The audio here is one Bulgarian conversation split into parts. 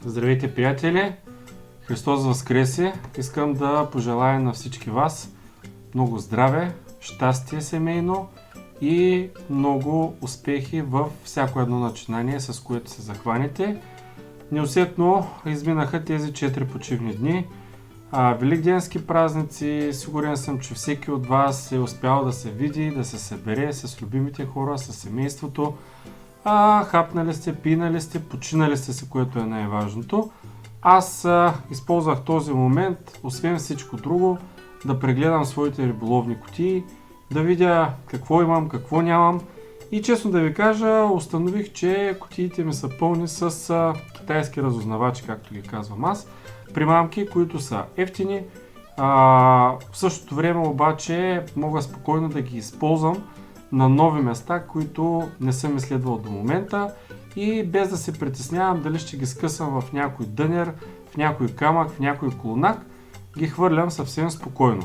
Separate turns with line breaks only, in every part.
Здравейте, приятели! Христос Възкресе! Искам да пожелая на всички вас много здраве, щастие семейно и много успехи във всяко едно начинание, с което се захванете. Неусетно изминаха тези 4 почивни дни. Великденски празници, сигурен съм, че всеки от вас е успял да се види, да се събере с любимите хора, с семейството. Хапнали сте, пинали сте, починали сте се, което е най-важното. Аз използвах този момент, освен всичко друго, да прегледам своите риболовни кутии, да видя какво имам, какво нямам. И честно да ви кажа, установих, че кутиите ми са пълни с китайски разузнавачи, както ги казвам аз. Примамки, които са ефтини. В същото време обаче мога спокойно да ги използвам на нови места, които не съм изследвал до момента и без да се притеснявам дали ще ги скъсам в някой дънер, в някой камък, в някой колунак, ги хвърлям съвсем спокойно.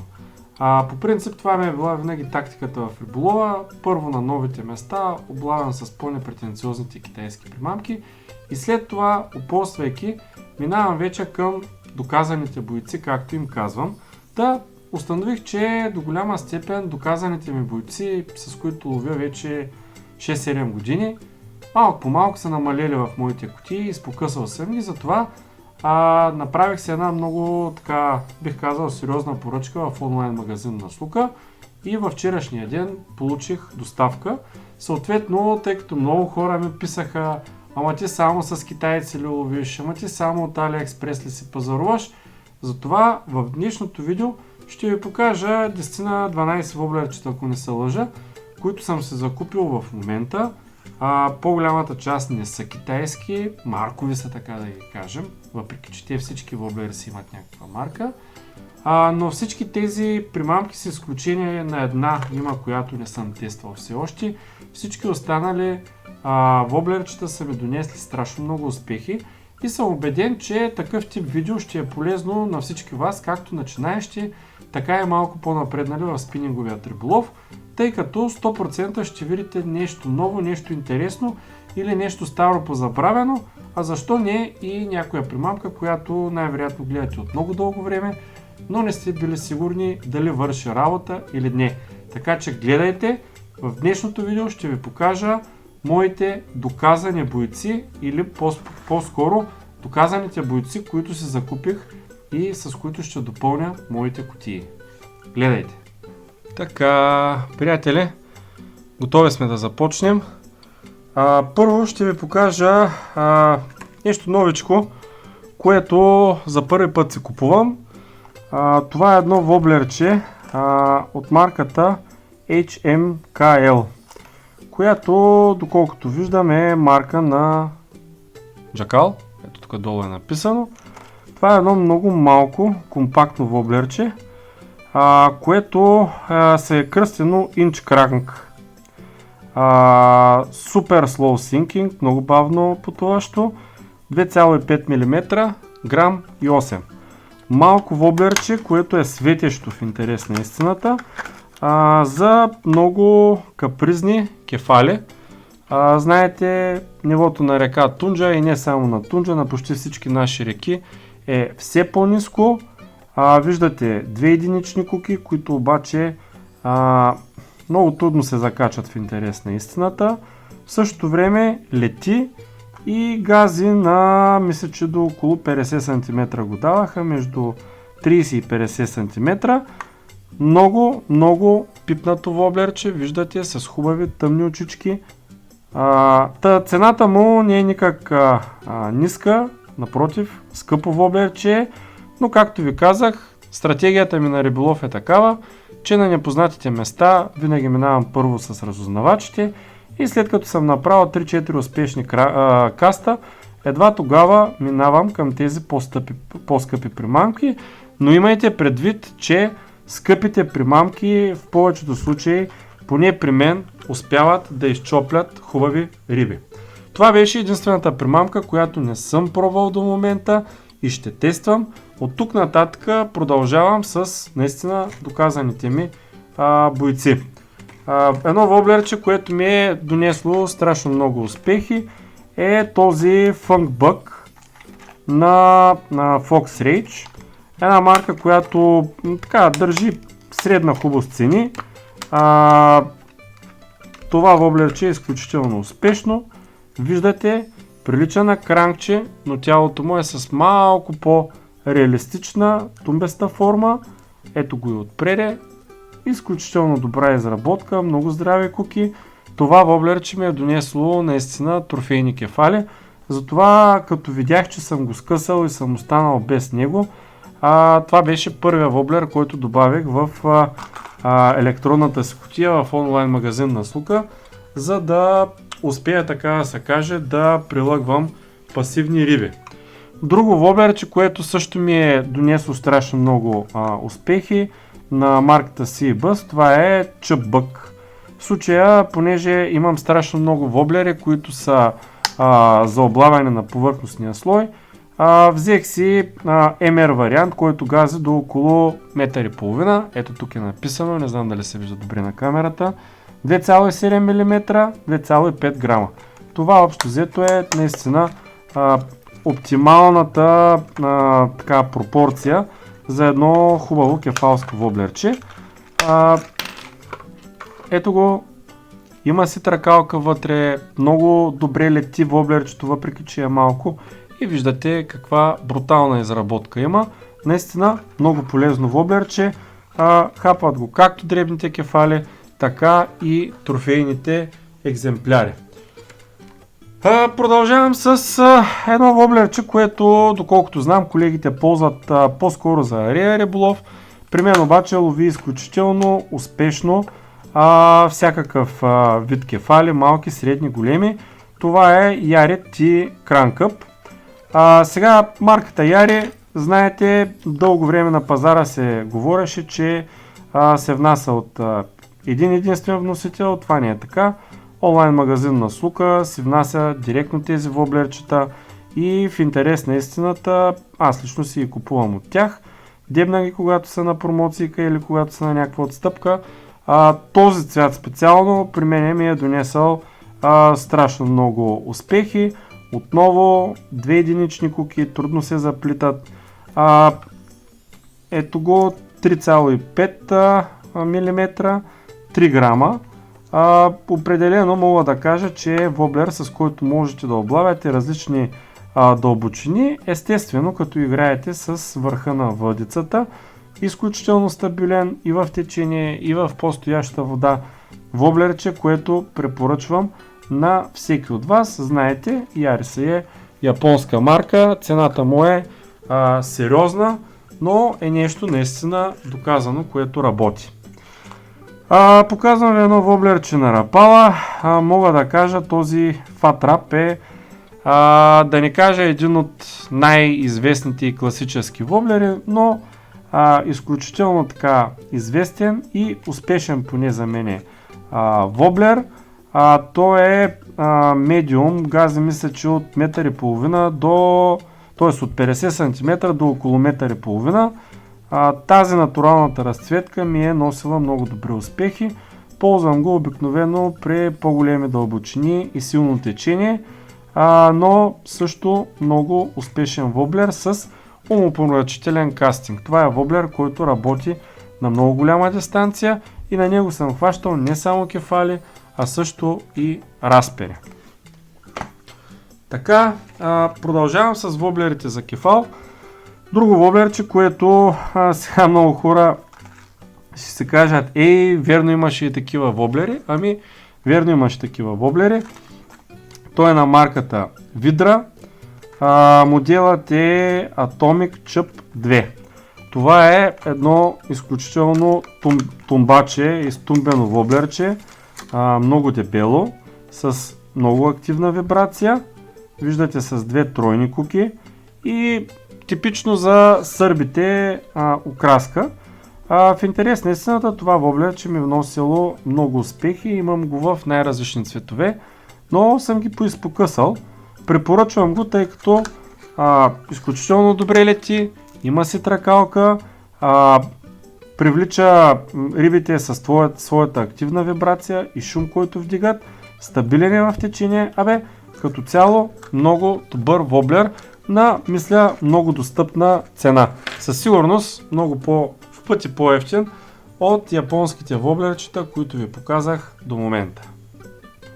По принцип това ми е била винаги тактиката в риболова. Първо на новите места облавям с по-непретенциозните китайски примамки и след това, опосвайки, минавам вече към доказаните бойци, както им казвам. Установих, че до голяма степен доказаните ми бойци, с които ловя вече 6-7 години, малко по малко са намалели в моите кутии, изпокъсал съм ги, затова направих се една много, така бих казал, сериозна поръчка в онлайн магазин на Слука и във вчерашния ден получих доставка. Съответно, тъй като много хора ми писаха: ама ти само с китайци ли ловиш, ама ти само от AliExpress ли си пазаруваш, затова в днешното видео ще ви покажа 10-12 воблерчета, ако не се лъжа, които съм се закупил в момента. По-голямата част не са китайски, маркови са, така да ги кажем, въпреки че те всички воблери си имат някаква марка. Но всички тези примамки с изключение на една има, която не съм тествал все още. Всички останали воблерчета са ми донесли страшно много успехи и съм убеден, че такъв тип видео ще е полезно на всички вас, както начинаещи, така и малко по-напреднали в спининговият риболов, тъй като 100% ще видите нещо ново, нещо интересно или нещо старо позабравено, а защо не и някоя примамка, която най-вероятно гледате от много дълго време, но не сте били сигурни дали върши работа или не. Така че гледайте, в днешното видео ще ви покажа моите доказани бойци или по-скоро доказаните бойци, които си закупих и с които ще допълня моите кутии. Гледайте! Така, приятели, готови сме да започнем. Първо ще ви покажа нещо новичко, което за първи път си купувам. Това е едно воблерче от марката HMKL, която, доколкото виждам, е марка на Джакал. Ето тук долу е написано. Това е едно много малко, компактно воблерче, което се е кръстено Inch Crank. Супер slow sinking, много бавно пътуващо, 2,5 мм, грам и 8. Малко воблерче, което е светещо в интерес на истината, за много капризни кефали. Знаете, нивото на река Тунджа и не само на Тунджа, на почти всички наши реки е все по-ниско. Виждате две единични куки, които обаче много трудно се закачат в интерес на истината. В същото време лети и гази на, мисля, че до около 50 см го даваха, между 30 и 50 см. Много пипнато воблерче, виждате, с хубави тъмни очички. Цената му не е никак ниска, напротив, скъпо воблерче, но както ви казах, стратегията ми на риболов е такава, че на непознатите места винаги минавам първо с разузнавачите и след като съм направил 3-4 успешни каста, едва тогава минавам към тези по-скъпи примамки, но имайте предвид, че скъпите примамки в повечето случаи, поне при мен, успяват да изчоплят хубави риби. Това беше единствената примамка, която не съм пробвал до момента и ще тествам. От тук нататък продължавам с наистина доказаните ми бойци. Едно воблерче, което ми е донесло страшно много успехи, е този Funk Buck на Fox Rage. Една марка, която така държи средна хубост цени. Това воблерче е изключително успешно. Виждате, прилича на кранкче, но тялото му е с малко по-реалистична тумбеста форма. Ето го и отпреде. Изключително добра изработка, много здрави куки. Това воблерче ми е донесло наистина трофейни кефали. Затова като видях, че съм го скъсал и съм останал без него, това беше първия воблер, който добавих в електронната си кутия в онлайн магазин на Слука, за да успея, така да се каже, да прилъгвам пасивни риби. Друго воблерче, което също ми е донесло страшно много успехи на марката Seabuzz, това е Chubbuck. В случая, понеже имам страшно много воблери, които са за облавяне на повърхностния слой, взех си MR вариант, който гази до около 1,5 м. Ето тук е написано, не знам дали се вижда добре на камерата. 2,7 мм, 2,5 грама. Това общо взето е наистина оптималната така, пропорция за едно хубаво кефалско воблерче. Ето го, има си тракалка вътре, много добре лети воблерчето, въпреки че е малко. И виждате каква брутална изработка има. Наистина много полезно воблерче. Хапват го както дребните кефали, така и трофейните екземпляри. Продължавам с едно воблерче, което, доколкото знам, колегите ползват по-скоро за арея риболов. При мен обаче лови изключително успешно всякакъв вид кефали, малки, средни, големи. Това е Yari T Crank Up. Сега марката Yari, знаете, дълго време на пазара се говореше, че се внася от един единствен вносител. Това не е така. Онлайн магазин на Слука си внася директно тези воблерчета и в интерес на истината аз лично си ги купувам от тях. Дебна ги, когато са на промоцийка или когато са на някаква отстъпка. Този цвят специално при мен ми е донесъл страшно много успехи. Отново 2 единични куки, трудно се заплитат. Ето го 3,5 мм, 3 грама. Определено мога да кажа, че е воблер, с който можете да облавяте различни дълбочини, естествено като играете с върха на въдицата. Изключително стабилен и в течение, и в постояща вода. Воблерче, което препоръчвам на всеки от вас. Знаете, Yari е японска марка, цената му е сериозна, но е нещо наистина доказано, което работи. Показвам ви едно воблерче на Rapala. Мога да кажа, този Fat Rap е, да не кажа един от най-известните и класически воблери, но изключително така известен и успешен поне за мен воблер. Той е медиум, гази мисля, че от 1,5 м до, т.е. от 50 см до около 1,5 м. Тази натуралната разцветка ми е носила много добри успехи. Ползвам го обикновено при по-големи дълбочини и силно течение, но също много успешен воблер с умопомрачителен кастинг. Това е воблер, който работи на много голяма дистанция и на него съм хващал не само кефали, а също и распери. Така, продължавам с воблерите за кефал. Друго воблерче, което сега много хора ще се кажат, верно имаше и такива воблери. Ами, верно имаше такива воблери. Той е на марката Vidra. Моделът е Atomic Chub 2. Това е едно изключително тумбаче, изтумбено воблерче, много дебело, с много активна вибрация. Виждате с 2 тройни куки и типично за сърбите окраска. В интерес на истината, това воблерче ми вносило много успехи, имам го в най-различни цветове, но съм ги поизпокъсал. Препоръчвам го, тъй като изключително добре лети, има си тракалка, привлича рибите с своята активна вибрация и шум, който вдигат, стабилен е в течение. Като цяло много добър воблер, на, мисля, много достъпна цена. Със сигурност в пъти по-евтин от японските воблерчета, които ви показах до момента.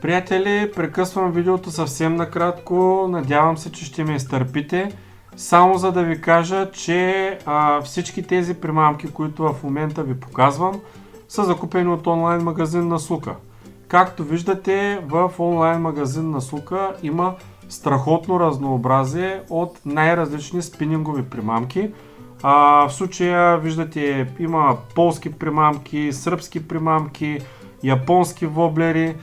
Приятели, прекъсвам видеото съвсем накратко, надявам се, че ще ме изтърпите, само за да ви кажа, че всички тези примамки, които в момента ви показвам, са закупени от онлайн магазин на Слука. Както виждате, в онлайн магазин на Слука има страхотно разнообразие от най-различни спинингови примамки. В случая виждате, има полски примамки, сръбски примамки, японски воблери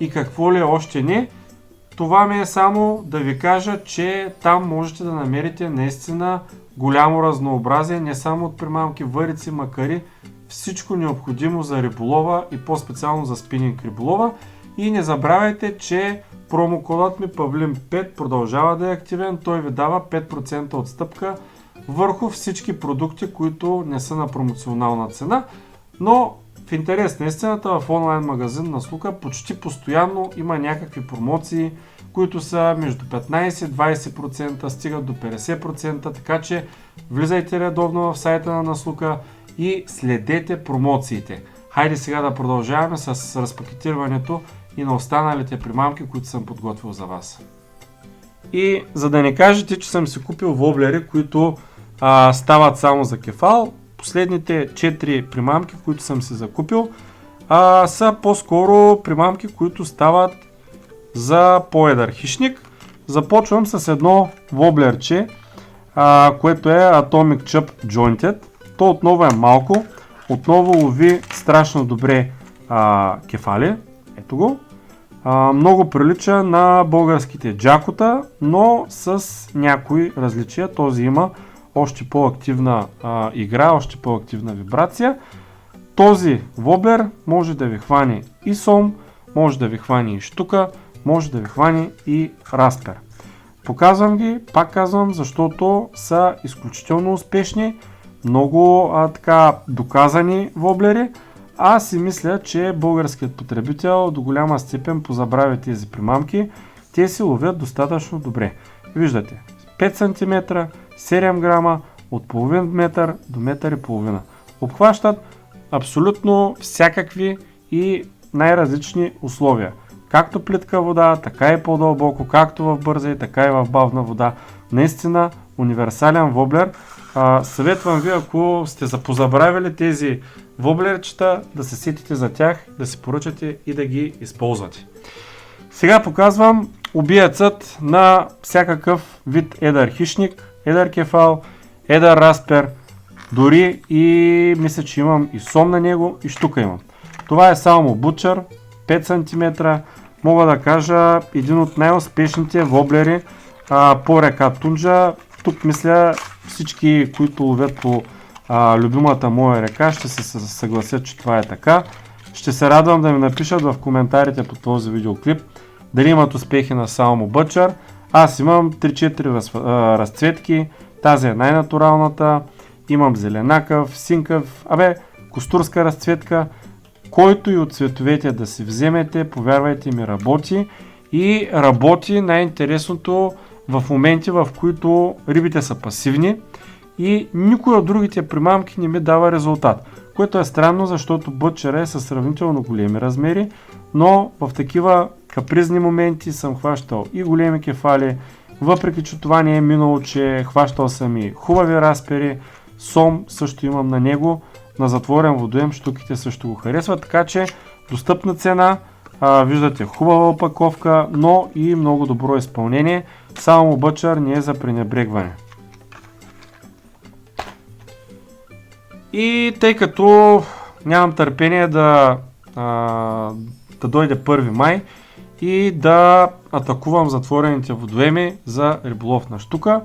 и какво ли още не. Това ми е само да ви кажа, че там можете да намерите наистина голямо разнообразие, не само от примамки, върици, макари, всичко необходимо за риболова и по-специално за спининг риболова. И не забравяйте, че промокодът ми Pavlin5 продължава да е активен, той ви дава 5% отстъпка върху всички продукти, които не са на промоционална цена, но в интерес на истината в онлайн магазин на Слука почти постоянно има някакви промоции, които са между 15-20%, стигат до 50%, така че влизайте редовно в сайта на Наслука и следете промоциите. Хайде сега да продължаваме с разпакетирането и на останалите примамки, които съм подготвил за вас. И за да не кажете, че съм си купил воблери, които стават само за кефал, последните 4 примамки, които съм си закупил, са по-скоро примамки, които стават за по-едър хищник. Започвам с едно воблерче, което е Atomic Chub Jointed. То отново е малко, отново лови страшно добре кефали. Ето го. Много прилича на българските джакота, но с някои различия. Този има още по-активна игра, още по-активна вибрация. Този воблер може да ви хване и сом, може да ви хване и щука, може да ви хване и распер. Показвам ги, пак казвам, защото са изключително успешни, много доказани воблери. Аз си мисля, че българският потребител до голяма степен позабравя тези примамки. Те си ловят достатъчно добре. Виждате, 5 см, 7 грама, от половин метър до метър и половина. Обхващат абсолютно всякакви и най-различни условия. Както плитка вода, така и по-дълбоко, както в бърза и така и в бавна вода. Наистина универсален воблер. Съветвам ви, ако сте запозабравили тези воблерчета, да се сетите за тях, да си поръчате и да ги използвате. Сега показвам убиецът на всякакъв вид едър хищник, едър кефал, едър распер, дори и мисля, че имам и сом на него и щука имам. Това е Salmo Butcher, 5 см, мога да кажа един от най-успешните воблери по река Тунджа. Тук мисля всички, които ловят по любимата моя река, ще се съгласят, че това е така. Ще се радвам да ми напишат в коментарите по този видеоклип дали имат успехи на Salmo Butcher. Аз имам 3-4 разцветки, тази е най-натуралната, имам зеленакъв, синкъв, костурска разцветка. Който и от цветовете да си вземете, повярвайте ми, работи. И работи най-интересното в моменти, в които рибите са пасивни и никой от другите примамки не ми дава резултат. Което е странно, защото Butcher е със сравнително големи размери, но в такива капризни моменти съм хващал и големи кефали, въпреки че това не е минало, че хващал съм и хубави распери, сом също имам на него, на затворен водоем щуките също го харесват, така че достъпна цена, виждате хубава опаковка, но и много добро изпълнение. Salmo Butcher не е за пренебрегване. И тъй като нямам търпение да дойде 1 май и да атакувам затворените водоеми за риболов на щука,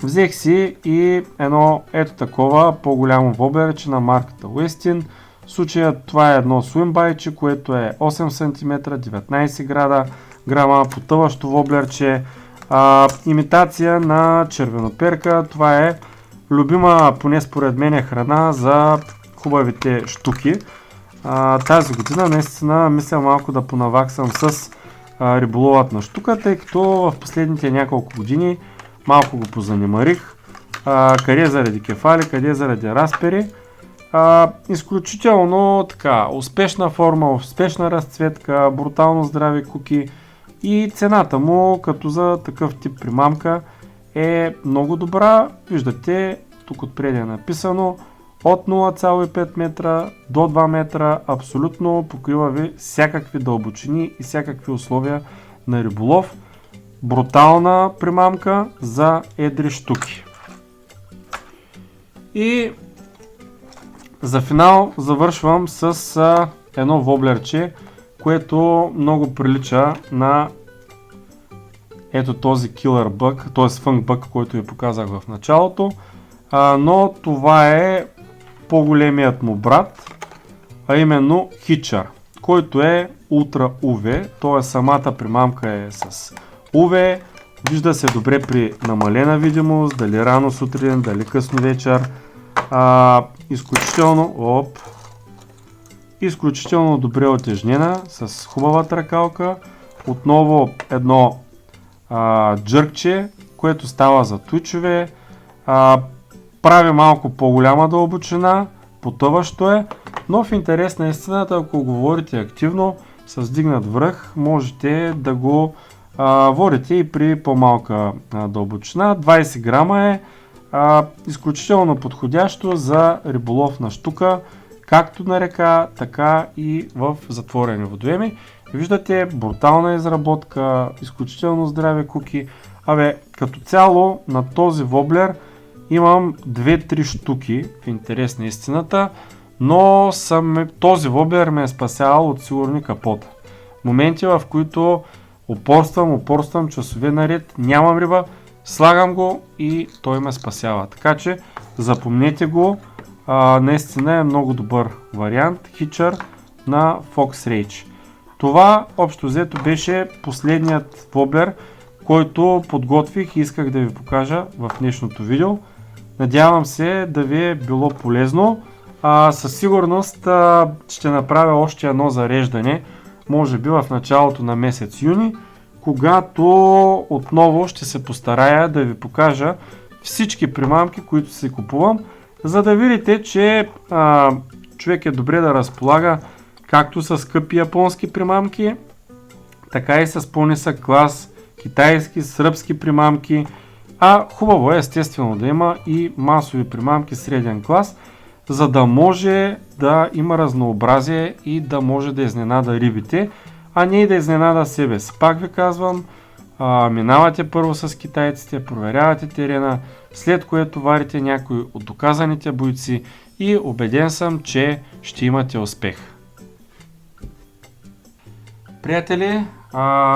взех си и едно ето такова по-голямо воблерче на марката Westin. В случая това е едно свимбайче, което е 8 см, 19 грама, потъващо воблерче, имитация на червеноперка. Това е любима, поне според мен, храна за хубавите щуки. Тази година наистина мисля малко да понаваксам с риболовът на щука, тъй като в последните няколко години малко го позанемарих. Къде заради кефали, къде заради разпери. Изключително така, успешна форма, успешна разцветка, брутално здрави куки и цената му като за такъв тип примамка е много добра. Виждате, тук отпред е написано от 0,5 метра до 2 метра, абсолютно покрива ви всякакви дълбочини и всякакви условия на риболов. Брутална примамка за едри щуки. И за финал завършвам с едно воблерче, което много прилича на ето този Killer Bug, т.е. Funk Bug, който ви показах в началото, но това е по-големият му брат, а именно Hitcher, който е Ultra UV, т.е. самата примамка е с UV, вижда се добре при намалена видимост, дали рано сутрин, дали късно вечер. Изключително добре отежнена, с хубава тракалка. Отново едно джъркче, което става за твичове. Прави малко по-голяма дълбочина, потъващо е, но в интерес на истината, ако говорите активно, с дигнат връх, можете да го водите и при по-малка дълбочина. 20 грама е. Изключително подходящо за риболов на щука, както на река, така и в затворени водоеми. Виждате, брутална изработка, изключително здрави куки. Като цяло на този воблер имам 2-3 щуки в интерес на истината, но този воблер ме е спасявал от сигурни капота. Моменти, в които упорствам часове наред, нямам риба, слагам го и той ме спасява. Така че запомнете го, наистина е много добър вариант, Hitcher на Fox Rage. Това общо взето беше последният воблер, който подготвих и исках да ви покажа в днешното видео. Надявам се да ви е било полезно. Със сигурност ще направя още едно зареждане, може би в началото на месец юни, когато отново ще се постарая да ви покажа всички примамки, които си купувам, за да видите, че човек е добре да разполага както с скъпи японски примамки, така и с по-нисък клас китайски, сръбски примамки, хубаво е естествено да има и масови примамки среден клас, за да може да има разнообразие и да може да изненада рибите, а не и да изненада себе си. Пак ви казвам, минавате първо с китайците, проверявате терена, след което варите някои от доказаните бойци и убеден съм, че ще имате успех. Приятели,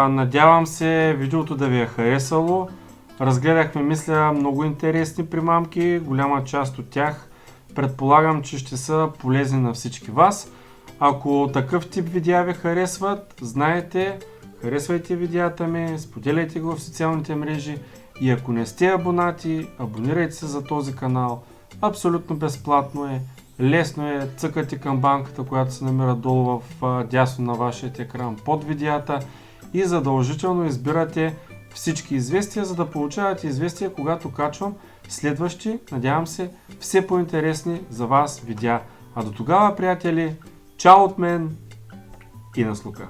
надявам се видеото да ви е харесало. Разгледахме, мисля, много интересни примамки, голяма част от тях предполагам, че ще са полезни на всички вас. Ако такъв тип видеа ви харесват, знаете, харесвайте видеята ми, споделяйте го в социалните мрежи и ако не сте абонати, абонирайте се за този канал. Абсолютно безплатно е, лесно е, цъкате към банката, която се намира долу в дясно на вашия екран под видеята и задължително избирате всички известия, за да получавате известия, когато качвам следващи, надявам се, все по-интересни за вас видеа. А до тогава, приятели, чао от мен и на слука!